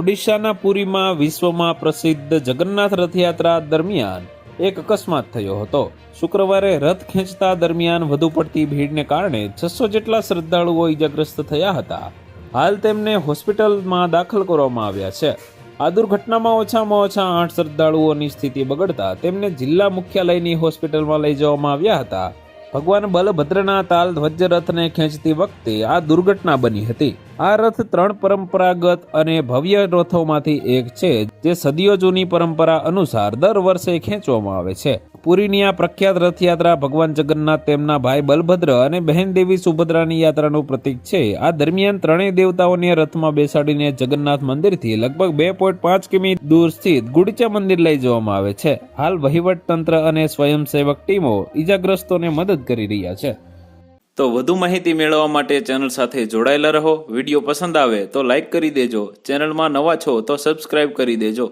ઓડિશાના પુરીમાં વિશ્વમાં પ્રસિદ્ધ જગન્નાથ રથયાત્રા દરમિયાન એક અકસ્માત થયો હતો। શુક્રવારે રથ ખેંચતા દરમિયાન વધુ પડતી ભીડને કારણે 600 જેટલા શ્રદ્ધાળુઓ ઈજાગ્રસ્ત થયા હતા। હાલ તેમને હોસ્પિટલમાં દાખલ કરવામાં આવ્યા છે। આ દુર્ઘટનામાં ઓછામાં ઓછા 8 શ્રદ્ધાળુઓની સ્થિતિ બગડતા તેમને જિલ્લા મુખ્યાલયની હોસ્પિટલમાં લઈ જવામાં આવ્યા હતા। ભગવાન બલભદ્રના તાલ ધ્વજ રથને ખેંચતી વખતે આ દુર્ઘટના બની હતી। આ રથ 3 પરંપરાગત અને ભવ્ય રથોમાંથી એક છે, જે સદીઓ જૂની પરંપરા અનુસાર દર વર્ષે ખેંચવામાં આવે છે। પુરીની આ પ્રખ્યાત રથયાત્રા ભગવાન જગન્નાથ, તેમના ભાઈ બલભદ્ર અને બહેન દેવી સુભદ્રાની યાત્રાનું પ્રતીક છે। આ દરમિયાન ત્રણેય દેવતાઓને રથમાં બેસાડીને જગન્નાથ મંદિરથી લગભગ 2.5 કિમી દૂર સ્થિત ગુડીચા મંદિર લઈ જવામાં આવે છે। હાલ વહીવટ તંત્ર અને સ્વયંસેવક ટીમો ઈજાગ્રસ્તોને મદદ કરી રહ્યા છે। તો વધુ માહિતી મેળવવા માટે ચેનલ સાથે જોડાયેલા રહો। વિડીયો પસંદ આવે તો લાઈક કરી દેજો। ચેનલમાં નવા છો તો સબસ્ક્રાઇબ કરી દેજો।